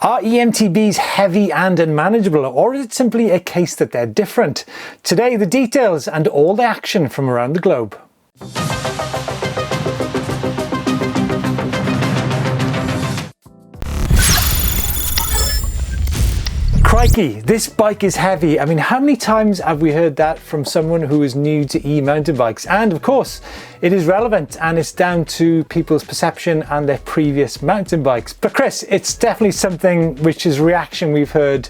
Are EMTBs heavy and unmanageable, or is it simply a case that they're different? Today, the details and all the action from around the globe. Crikey, this bike is heavy. I mean, how many times have we heard that from someone who is new to e-mountain bikes? And of course, it is relevant and it's down to people's perception and their previous mountain bikes. But Chris, it's definitely something which is reaction we've heard.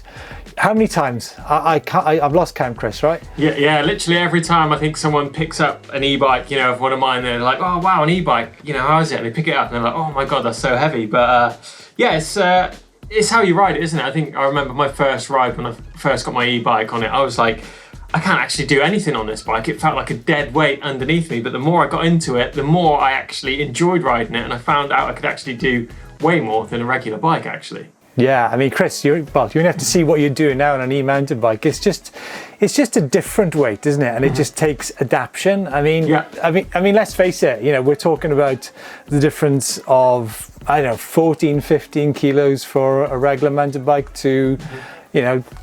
How many times? I've lost count, Chris, right? Yeah, literally every time I think someone picks up an e-bike, of one of mine, they're like, oh wow, an e-bike, how is it? And they pick it up and they're like, oh my God, that's so heavy. But it's how you ride it, isn't it? I think I remember my first ride when I first got my e-bike on it. I was like, I can't actually do anything on this bike. It felt like a dead weight underneath me. But the more I got into it, the more I actually enjoyed riding it. And I found out I could actually do way more than a regular bike, actually. Yeah, I mean, Chris, you only have to see what you're doing now on an e-mountain bike. It's just a different weight, isn't it? And it just takes adaptation. I mean, let's face it. We're talking about the difference of 14, 15 kilos for a regular mountain bike to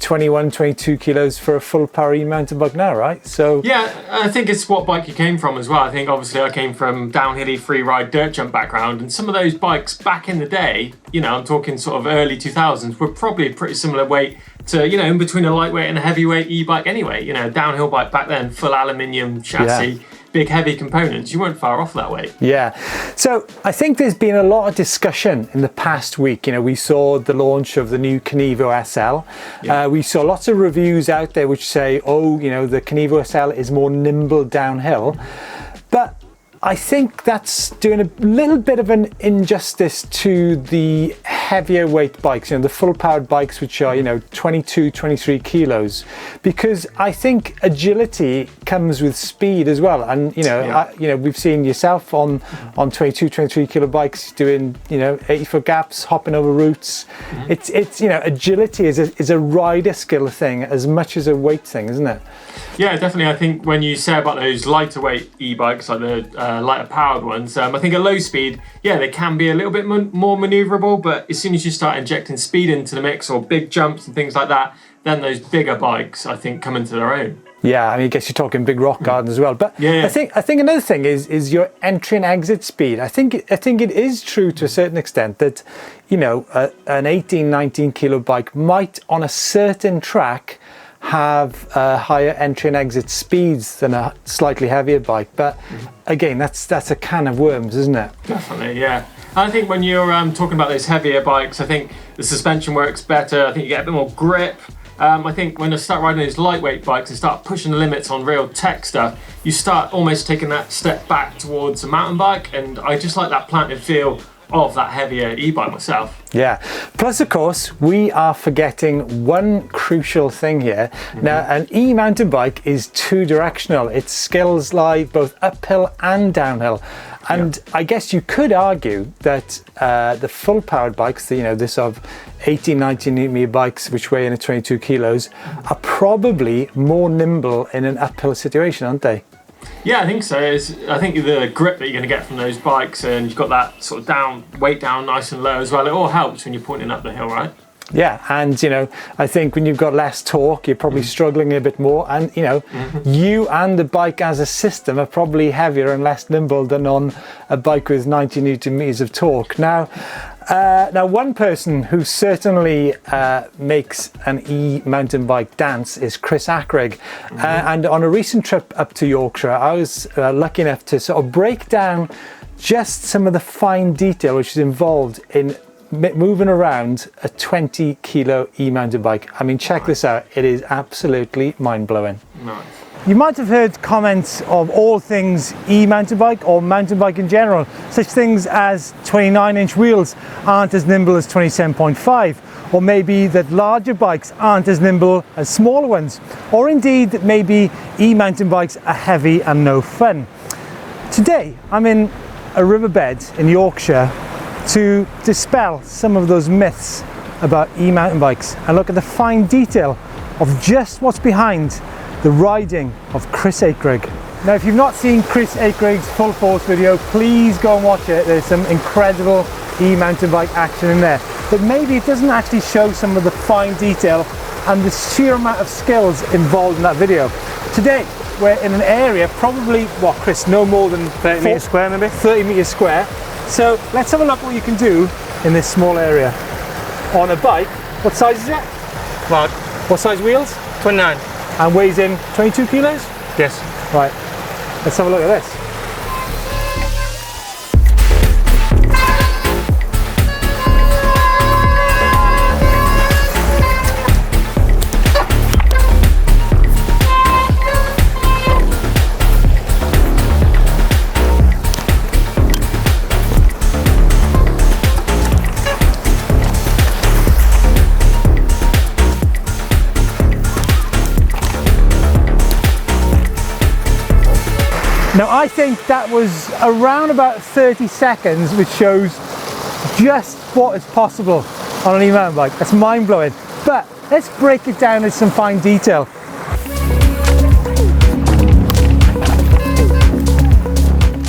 21, 22 kilos for a full power e-mountain bike now, right? So yeah, I think it's what bike you came from as well. I think obviously I came from downhilly free ride dirt jump background, and some of those bikes back in the day, I'm talking sort of early 2000s, were probably a pretty similar weight to in between a lightweight and a heavyweight e-bike anyway. Downhill bike back then, full aluminium chassis. Yeah. Big heavy components, you weren't far off that way. Yeah, so I think there's been a lot of discussion in the past week. We saw the launch of the new Kenevo SL. Yeah. We saw lots of reviews out there which say, the Kenevo SL is more nimble downhill. But I think that's doing a little bit of an injustice to the heavier weight bikes, the full powered bikes, which are, 22, 23 kilos, because I think agility comes with speed as well. And, we've seen yourself on 22, 23 kilo bikes doing, 80-foot gaps, hopping over routes. Mm-hmm. It's agility is a rider skill thing as much as a weight thing, isn't it? Yeah, definitely. I think when you say about those lighter weight e-bikes, like the lighter powered ones, I think at low speed, they can be a little bit more maneuverable, but as soon as you start injecting speed into the mix or big jumps and things like that, then those bigger bikes, I think, come into their own. Yeah, I talking talking big rock garden as well. But yeah. I think another thing is your entry and exit speed. I think it is true to a certain extent that, an 18, 19 kilo bike might on a certain track have higher entry and exit speeds than a slightly heavier bike, but again, that's a can of worms, isn't it? Definitely, yeah. I think when you're talking about those heavier bikes, I think the suspension works better. I think you get a bit more grip. I think when you start riding those lightweight bikes and start pushing the limits on real tech stuff, you start almost taking that step back towards a mountain bike, and I just like that planted feel of that heavier e-bike myself. Yeah, plus of course we are forgetting one crucial thing here. Now, an e-mountain bike is two directional. Its skills lie both uphill and downhill, and I guess you could argue that the full powered bikes, this of 18, 19 Nm bikes which weigh in at 22 kilos, are probably more nimble in an uphill situation, aren't they? Yeah, I think so. I think the grip that you're going to get from those bikes, and you've got that sort of weight down nice and low as well. It all helps when you're pointing up the hill, right? Yeah, and I think when you've got less torque, you're probably struggling a bit more, and you and the bike as a system are probably heavier and less nimble than on a bike with 90 Newton meters of torque. Now, one person who certainly makes an e-mountain bike dance is Chris Akrigg. And on a recent trip up to Yorkshire, I was lucky enough to sort of break down just some of the fine detail which is involved in moving around a 20 kilo e-mountain bike. Check this out. It is absolutely mind-blowing. Nice. You might have heard comments of all things e-mountain bike or mountain bike in general, such things as 29-inch wheels aren't as nimble as 27.5, or maybe that larger bikes aren't as nimble as smaller ones, or indeed that maybe e-mountain bikes are heavy and no fun. Today, I'm in a riverbed in Yorkshire to dispel some of those myths about e-mountain bikes and look at the fine detail of just what's behind the riding of Chris Akrigg. Now, if you've not seen Chris Akrigg's full force video, please go and watch it. There's some incredible e-mountain bike action in there. but maybe it doesn't actually show some of the fine detail and the sheer amount of skills involved in that video. Today, we're in an area, probably, what, Chris, no more than 30 metres square maybe? 30 metres square. So let's have a look what you can do in this small area. On a bike, what size is it? Large. What size wheels? 29. And weighs in 22 kilos? Yes. Right, let's have a look at this. Now I think that was around about 30 seconds, which shows just what is possible on an e-mountain bike. That's mind-blowing. But let's break it down into some fine detail.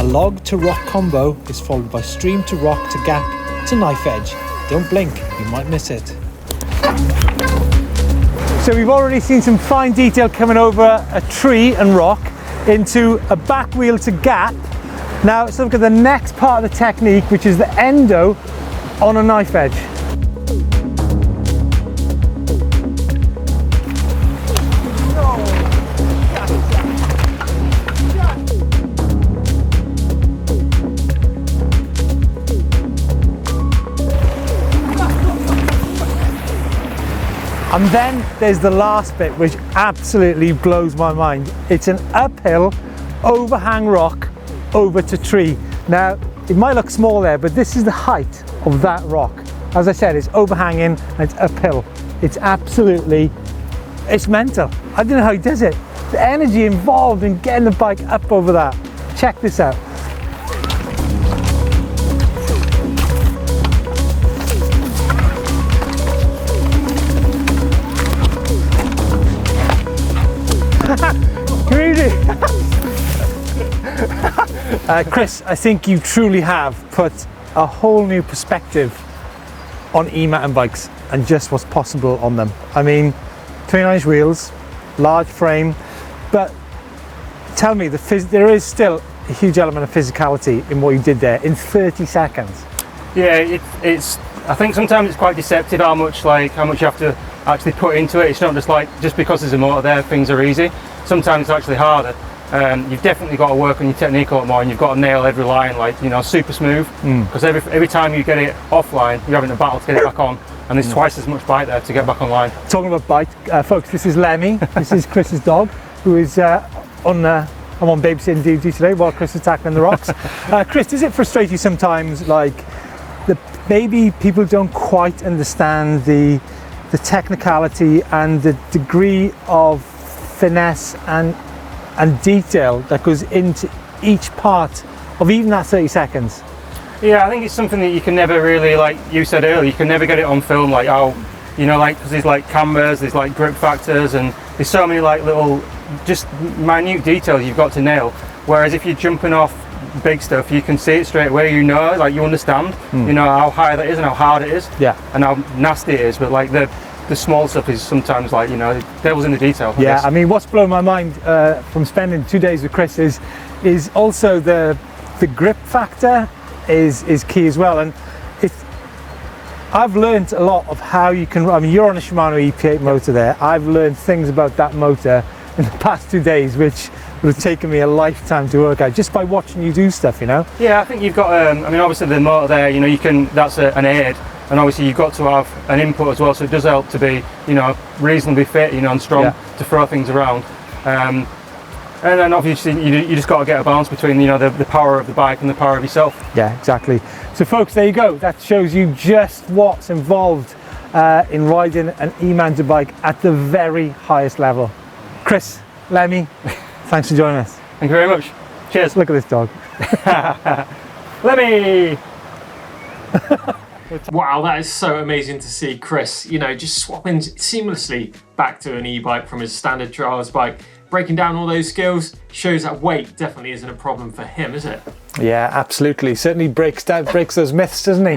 A log to rock combo is followed by stream to rock to gap to knife edge. Don't blink, you might miss it. So we've already seen some fine detail coming over a tree and rock into a back wheel to gap. Now let's look at the next part of the technique, which is the endo on a knife edge. And then there's the last bit, which absolutely blows my mind. It's an uphill overhang rock over to tree. Now, it might look small there, but this is the height of that rock. As I said, it's overhanging and it's uphill. It's absolutely, it's mental. I don't know how he does it. The energy involved in getting the bike up over that. Check this out. Crazy. Chris, I think you truly have put a whole new perspective on e-mountain bikes and just what's possible on them. I mean, 29-inch wheels, large frame, but tell me, there is still a huge element of physicality in what you did there in 30 seconds. Yeah, it's. I think sometimes it's quite deceptive how much you have to actually put into it. It's not just like, just because there's a motor there, things are easy. Sometimes it's actually harder. You've definitely got to work on your technique a lot more, and you've got to nail every line, like, you know, super smooth. Because every time you get it offline, you're having a battle to get it back on, and there's twice as much bite there to get back online. Talking about bite, folks, this is Lemmy. This is Chris's dog, who is I'm on babysitting duty today while Chris is tackling the rocks. Chris, does it frustrate you sometimes, like, maybe people don't quite understand the technicality and the degree of finesse and detail that goes into each part of even that 30 seconds? Yeah, I think it's something that you can never really, like you said earlier, you can never get it on film, like how, you know, like, because there's like cameras, there's like grip factors, and there's so many like little, just minute details you've got to nail. Whereas if you're jumping off big stuff, you can see it straight away, you know, like you understand, you know how high that is and how hard it is, and how nasty it is. But like the small stuff is sometimes, like, you know, devil's in the detail. Yeah, I mean, what's blown my mind from spending 2 days with Chris is also the grip factor is key as well. And I've learned a lot of how you can, I mean, you're on a Shimano EP8 motor there. I've learned things about that motor in the past 2 days, which would have taken me a lifetime to work out just by watching you do stuff, you know? Yeah, I think you've got, I mean, obviously the motor there, you know, you can, that's an aid. And obviously you've got to have an input as well, so it does help to be, you know, reasonably fit, you know, and strong to throw things around. And then obviously you just got to get a balance between, you know, the power of the bike and the power of yourself. Yeah, exactly. So folks, there you go. That shows you just what's involved in riding an e-mountain bike at the very highest level. Chris, Lemmy, thanks for joining us. Thank you very much. Cheers. Look at this dog. Lemmy! Wow, that is so amazing to see Chris, you know, just swapping seamlessly back to an e-bike from his standard trials bike. Breaking down all those skills shows that weight definitely isn't a problem for him, is it? Yeah, absolutely. Certainly breaks those myths, doesn't he?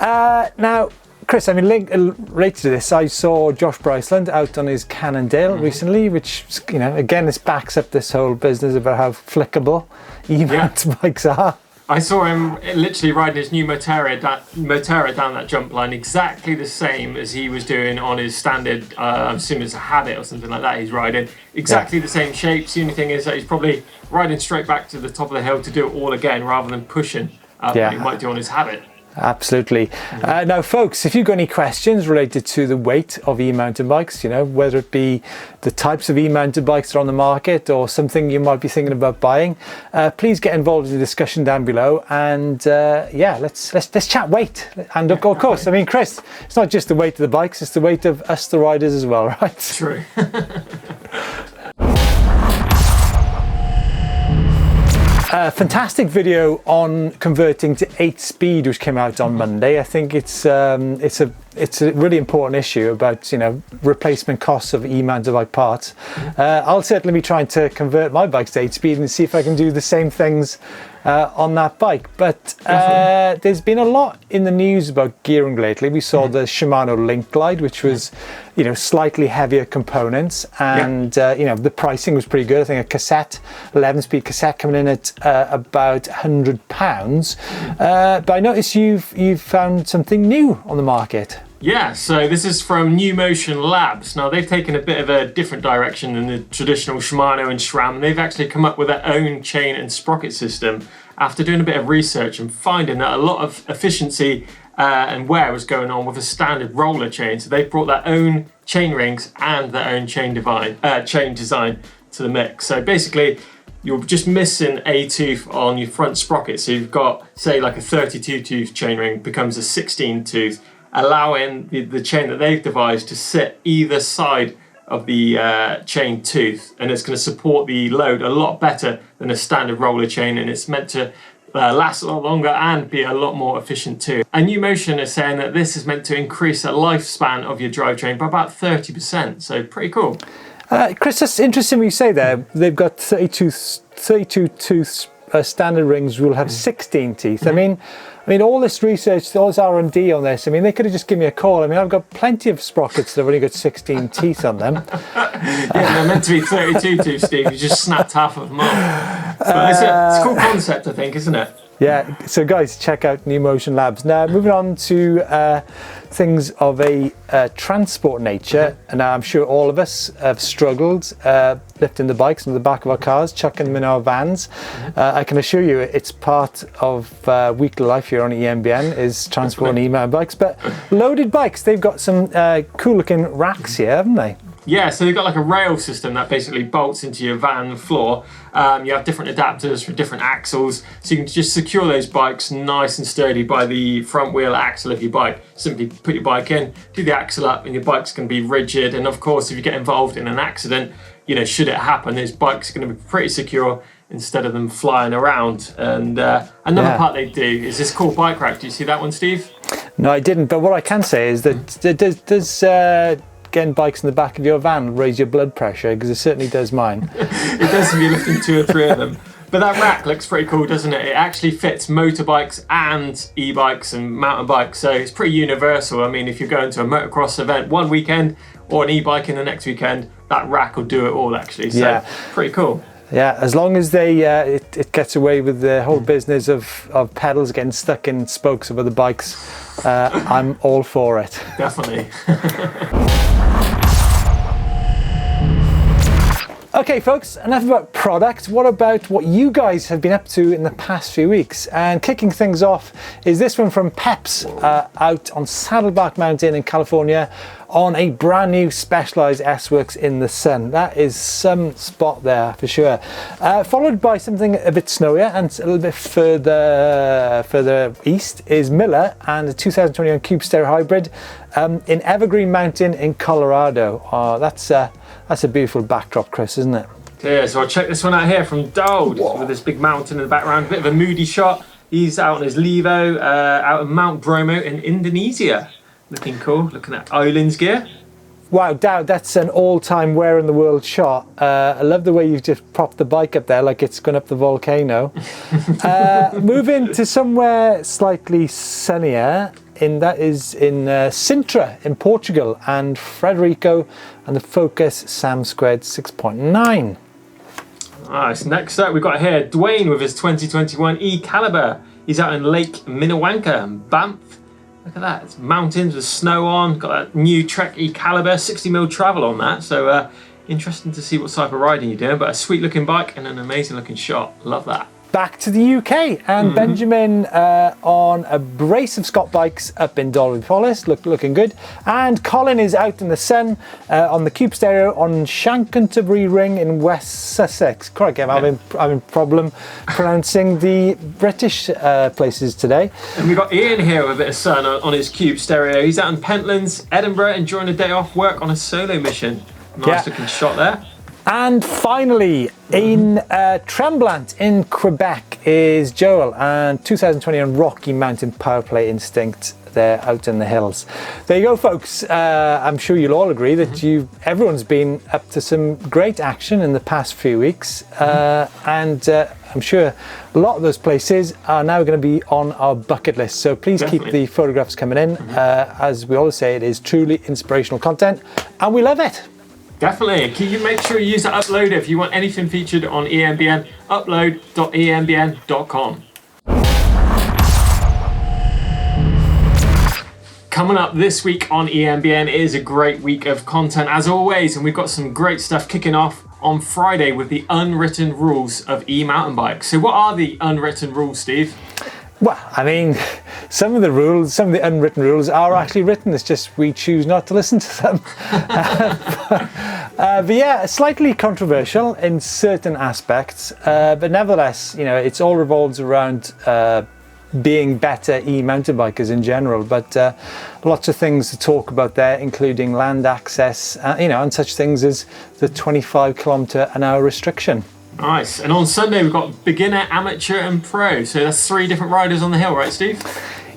Now, Chris, I mean, related to this, I saw Josh Bryceland out on his Cannondale recently, which, you know, again, this backs up this whole business about how flickable e-mount bikes are. I saw him literally riding his new Motera down that jump line, exactly the same as he was doing on his standard, I'm assuming it's a Habit or something like that he's riding. Exactly the same shapes. The only thing is that he's probably riding straight back to the top of the hill to do it all again rather than pushing up like he might do on his Habit. Absolutely. Now, folks, if you've got any questions related to the weight of e-mountain bikes, you know, whether it be the types of e-mountain bikes that are on the market or something you might be thinking about buying, please get involved in the discussion down below. And yeah, let's chat weight. And of course, I mean, Chris, it's not just the weight of the bikes; it's the weight of us, the riders, as well, right? True. A fantastic video on converting to 8-speed, which came out on Monday. I think it's a really important issue about, you know, replacement costs of e-mountain bike parts. I'll certainly be trying to convert my bikes to 8-speed and see if I can do the same things on that bike. But there's been a lot in the news about gearing lately. We saw the Shimano Link Glide, which was, you know, slightly heavier components, and you know, the pricing was pretty good. I think a cassette, 11-speed cassette, coming in at about £100. But I noticed you've found something new on the market. Yeah, so this is from New Motion Labs. Now, they've taken a bit of a different direction than the traditional Shimano and SRAM. They've actually come up with their own chain and sprocket system after doing a bit of research and finding that a lot of efficiency and wear was going on with a standard roller chain. So they've brought their own chain rings and their own chain design to the mix. So basically, you're just missing a tooth on your front sprocket. So you've got, say, like a 32-tooth chain ring becomes a 16-tooth, allowing the chain that they've devised to sit either side of the chain tooth, and it's going to support the load a lot better than a standard roller chain, and it's meant to last a lot longer and be a lot more efficient too. And New Motion is saying that this is meant to increase the lifespan of your drivetrain by about 30%, so pretty cool. Chris, that's interesting what you say there. They've got 32 tooth standard rings will have 16 teeth. I mean, all this research, all this R&D on this, I mean, they could have just given me a call. I mean, I've got plenty of sprockets that have only got 16 teeth on them. Yeah, they're meant to be 32 tooth, Steve. You just snapped half of them off. But it's a cool concept, I think, isn't it? Yeah, so guys, check out New Motion Labs. Now, moving on to things of a transport nature, and I'm sure all of us have struggled lifting the bikes into the back of our cars, chucking them in our vans. I can assure you it's part of weekly life here on EMBN is transporting e-mountain bikes, but loaded bikes, they've got some cool looking racks here, haven't they? Yeah, so they've got like a rail system that basically bolts into your van floor. You have different adapters for different axles, so you can just secure those bikes nice and sturdy by the front wheel axle of your bike. Simply put your bike in, do the axle up, and your bike's going to be rigid. And of course, if you get involved in an accident, you know, should it happen, those bikes are going to be pretty secure instead of them flying around. And another part they do is this cool bike rack. Do you see that one, Steve? No, I didn't. But what I can say is that does getting bikes in the back of your van raise your blood pressure? Because it certainly does mine. It does if you're lifting 2 or 3 of them. But that rack looks pretty cool, doesn't it? It actually fits motorbikes and e-bikes and mountain bikes, so it's pretty universal. I mean, if you're going to a motocross event one weekend or an e-bike in the next weekend, that rack will do it all, actually. So pretty cool. Yeah, as long as they it gets away with the whole business of pedals getting stuck in spokes of other bikes, I'm all for it. Definitely. Okay, folks, enough about product. What about what you guys have been up to in the past few weeks? And kicking things off is this one from Peps out on Saddleback Mountain in California on a brand new Specialized S-Works in the sun. That is some spot there for sure. Followed by something a bit snowier and a little bit further east is Miller and a 2021 Cube Stereo Hybrid in Evergreen Mountain in Colorado. That's a beautiful backdrop, Chris, isn't it? Yeah, so I'll check this one out here from Dode with this big mountain in the background. A bit of a moody shot. He's out on his Levo out of Mount Bromo in Indonesia. Looking cool, looking at Islands gear. Wow, Dowd, that's an all-time where in the world shot. I love the way you've just propped the bike up there like it's gone up the volcano. Moving to somewhere slightly sunnier. that is in Sintra in Portugal, and Frederico and the Focus Sam Squared 6.9. Nice. Next up, we've got here Dwayne with his 2021 E-Caliber. He's out in Lake Minnewanka and Banff. Look at that. It's mountains with snow on. Got that new Trek E-Caliber, 60mm travel on that. So interesting to see what type of riding you're doing, but a sweet looking bike and an amazing looking shot. Love that. Back to the UK, and Benjamin on a brace of Scott bikes up in Dolby Forest, looking good. And Colin is out in the sun on the Cube Stereo on Shancanterbury Ring in West Sussex. Correct, I'm having problem pronouncing the British places today. And we've got Ian here with a bit of sun on his Cube Stereo. He's out in Pentlands, Edinburgh, enjoying a day off work on a solo mission. Nice looking shot there. And finally, in Tremblant in Quebec is Joel, and 2021 Rocky Mountain Powerplay Instinct there out in the hills. There you go, folks. I'm sure you'll all agree that everyone's been up to some great action in the past few weeks, and I'm sure a lot of those places are now going to be on our bucket list. So please keep the photographs coming in. As we always say, it is truly inspirational content, and we love it. Definitely. Can you make sure you use the uploader if you want anything featured on EMBN? Upload.embn.com. Coming up this week on EMBN is a great week of content as always, and we've got some great stuff kicking off on Friday with the unwritten rules of e-mountain bikes. So what are the unwritten rules, Steve? Well, I mean, some of the unwritten rules are actually written. It's just we choose not to listen to them. But yeah, slightly controversial in certain aspects. But nevertheless, it's all revolves around being better e-mountain bikers in general. But lots of things to talk about there, including land access, and such things as the 25 km/h restriction. Nice. And on Sunday we've got beginner, amateur and pro. So that's 3 different riders on the hill, right, Steve?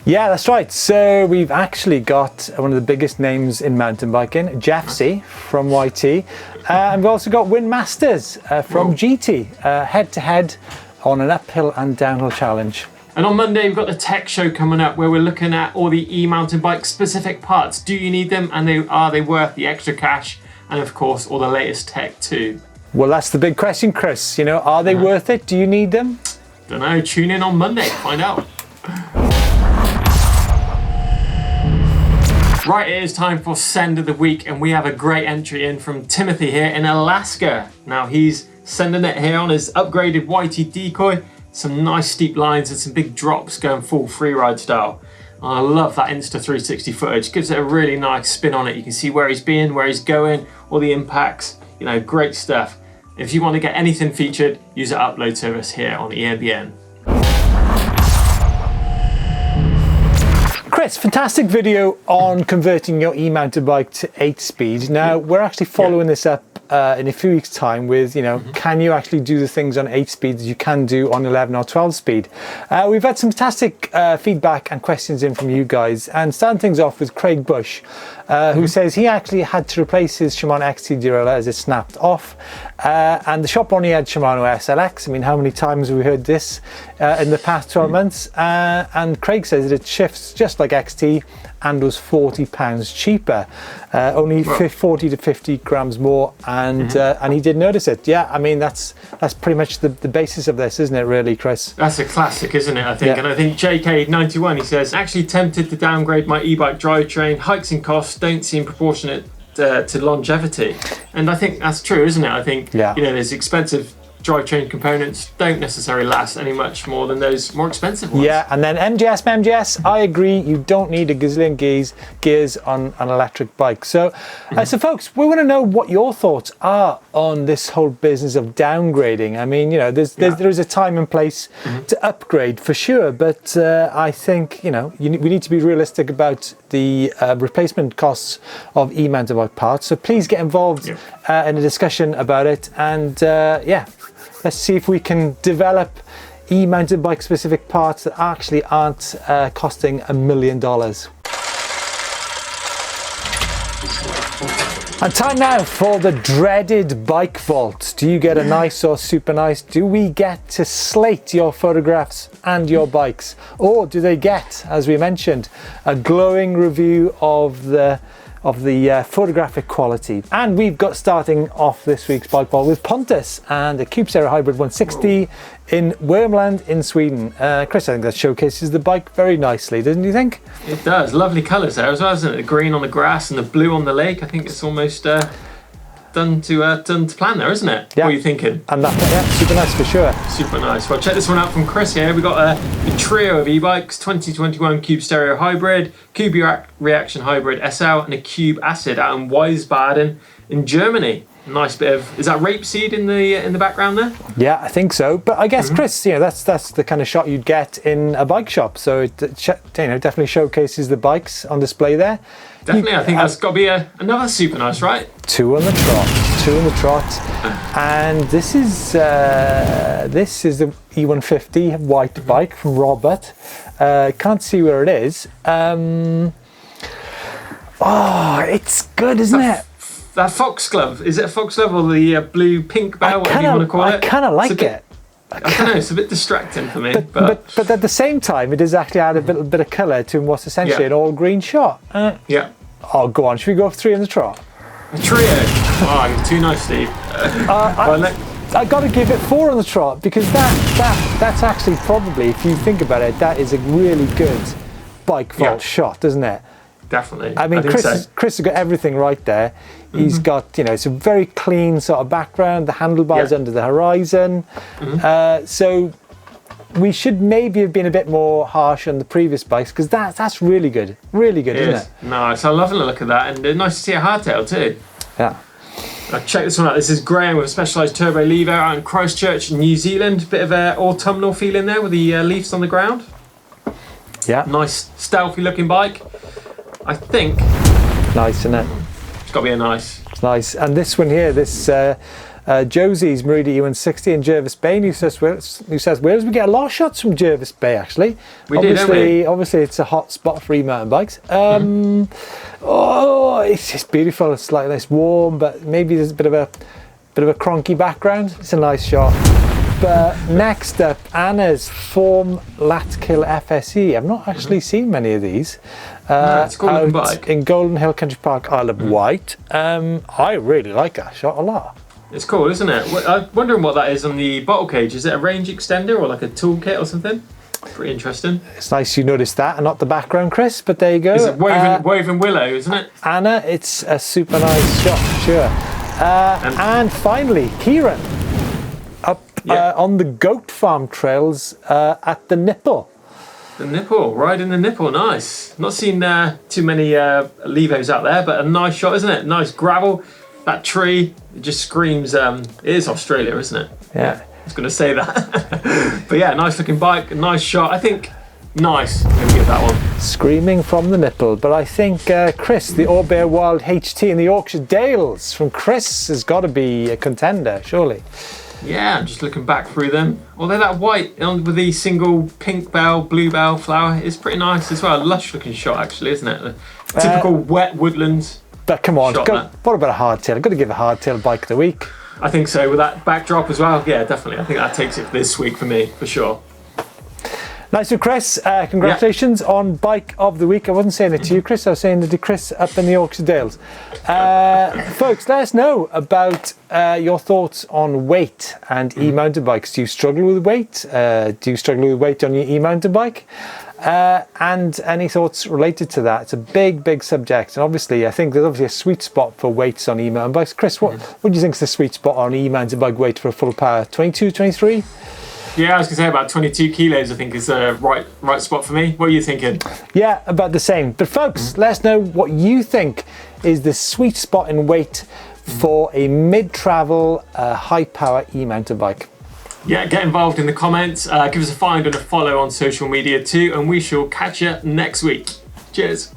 Yeah, that's right. So we've actually got one of the biggest names in mountain biking, Jeff C from YT. And we've also got Win Masters from GT, head to head on an uphill and downhill challenge. And on Monday we've got the tech show coming up where we're looking at all the e-mountain bike specific parts. Do you need them, and are they worth the extra cash? And of course all the latest tech too. Well, that's the big question, Chris. Are they worth it? Do you need them? Don't know. Tune in on Monday to find out. Right, it is time for Send of the Week, and we have a great entry in from Timothy here in Alaska. Now, he's sending it here on his upgraded YT decoy. Some nice steep lines and some big drops going full freeride style. I love that Insta360 footage. Gives it a really nice spin on it. You can see where he's been, where he's going, all the impacts. Great stuff. If you want to get anything featured, use the upload service here on EMBN. Chris, fantastic video on converting your e-mountain bike to 8-speed. Now, we're actually following this up in a few weeks' time with, can you actually do the things on 8-speed that you can do on 11 or 12-speed? We've had some fantastic feedback and questions in from you guys, and starting things off with Craig Bush, who says he actually had to replace his Shimano XT derailleur as it snapped off, and the shop only had Shimano SLX. I mean, how many times have we heard this in the past 12 months? And Craig says that it shifts just like XT and was £40 cheaper, only 40 to 50 grams more, and he did notice it. Yeah, I mean that's pretty much the basis of this, isn't it, really, Chris? That's a classic, isn't it, I think? Yeah. And I think JK91, he says, actually tempted to downgrade my e-bike drivetrain. Hikes in costs don't seem proportionate to longevity. And I think that's true, isn't it? I think, there's expensive drivetrain components don't necessarily last any much more than those more expensive ones. Yeah, and then MGS, I agree, you don't need a gazillion gears on an electric bike. So, so folks, we want to know what your thoughts are on this whole business of downgrading. I mean, there is a time and place to upgrade for sure, but I think, we need to be realistic about the replacement costs of e-mountain bike parts. So please get involved in a discussion about it, and let's see if we can develop e-mountain bike specific parts that actually aren't costing $1 million. And time now for the dreaded bike vault. Do you get a nice or super nice? Do we get to slate your photographs and your bikes? Or do they get, as we mentioned, a glowing review of the photographic quality? And we've got starting off this week's bike vault with Pontus and a Cube Stereo Hybrid 160 in Värmland in Sweden. Chris, I think that showcases the bike very nicely, doesn't you think? It does. Lovely colours there as well, isn't it? The green on the grass and the blue on the lake. I think it's almost done to plan there, isn't it? Yeah. What are you thinking? And that, yeah, super nice for sure. Super nice. Well, check this one out from Chris here. We've got a trio of e-bikes, 2021 Cube Stereo Hybrid, Cube Reaction Hybrid SL, and a Cube Acid out in Wiesbaden in Germany. Nice bit of, is that rapeseed in the background there? Yeah, I think so. But I guess, Chris, that's the kind of shot you'd get in a bike shop. So it definitely showcases the bikes on display there. Definitely, I think that's got to be another super nice, right? Two on the trot. And this is the E150 white bike from Robert. Can't see where it is. Oh, it's good, isn't it? That foxglove, is it a foxglove or the blue pink bow, whatever you want to call it? I kind of like it. I don't know, it's a bit distracting for me. But at the same time, it does actually add a little bit of colour to what's essentially an all green shot. Yeah. Oh, go on, should we go for 3 on the trot? A trio. Oh, too nice, Steve. I got to give it 4 on the trot because that's actually probably, if you think about it, that is a really good bike vault shot, isn't it? Definitely. I mean, Chris has got everything right there. He's got, it's a very clean sort of background. The handlebars under the horizon. So we should maybe have been a bit more harsh on the previous bikes because that's really good. Really good, isn't it? Nice. I love the look of that. And nice to see a hardtail too. Yeah. Check this one out. This is Graham with a Specialized Turbo Lever out in Christchurch, New Zealand. Bit of an autumnal feel in there with the leaves on the ground. Yeah. Nice, stealthy looking bike. I think. Nice, isn't it? It's got to be a nice. It's nice. And this one here, this Josie's Merida E160 in Jervis Bay, New South Wales. We get a lot of shots from Jervis Bay, actually. We do, don't we? Obviously, it's a hot spot for e-mountain bikes. Oh, it's just beautiful. It's like this warm, but maybe there's a bit of a cronky background. It's a nice shot. But next up, Anna's Form Latkill FSE. I've not actually seen many of these. It's a cool looking bike. In Golden Hill Country Park, Isle of Wight. I really like that shot a lot. It's cool, isn't it? I'm wondering what that is on the bottle cage. Is it a range extender or like a toolkit or something? Pretty interesting. It's nice you noticed that, and not the background, Chris, but there you go. It's a woven willow, isn't it? Anna, it's a super nice shot, for sure. And finally, Kieran, up on the goat farm trails at the Nipple. The Nipple, riding the Nipple, nice. Not seen too many Levos out there, but a nice shot, isn't it? Nice gravel. That tree, it just screams, it is Australia, isn't it? Yeah. I was going to say that. But yeah, nice looking bike, nice shot. I think, nice. I'm going to give that one. Screaming from the Nipple. But I think, Chris, the Orbea Wild HT in the Yorkshire Dales from Chris has got to be a contender, surely. Yeah, I'm just looking back through them. Although that white with the single pink bell, blue bell flower is pretty nice as well. A lush looking shot, actually, isn't it? The typical wet woodlands. But come on, what about a hardtail? I've got to give a hardtail bike of the week. I think so, with that backdrop as well. Yeah, definitely. I think that takes it this week for me, for sure. Nice one, Chris. Congratulations on Bike of the Week. I wasn't saying it to you, Chris. I was saying it to Chris up in the Yorkshire Dales. Folks, let us know about your thoughts on weight and e-mountain bikes. Do you struggle with weight? Do you struggle with weight on your e-mountain bike? And any thoughts related to that? It's a big subject, and obviously I think there's obviously a sweet spot for weights on e-mountain bikes. Chris, what do you think is the sweet spot on e-mountain bike weight for a full power? 22, 23? Yeah, I was going to say about 22 kilos I think is the right spot for me. What are you thinking? Yeah, about the same. But folks, let us know what you think is the sweet spot in weight for a mid-travel high-power e-mountain bike. Yeah, get involved in the comments. Give us a find and a follow on social media too, and we shall catch you next week. Cheers.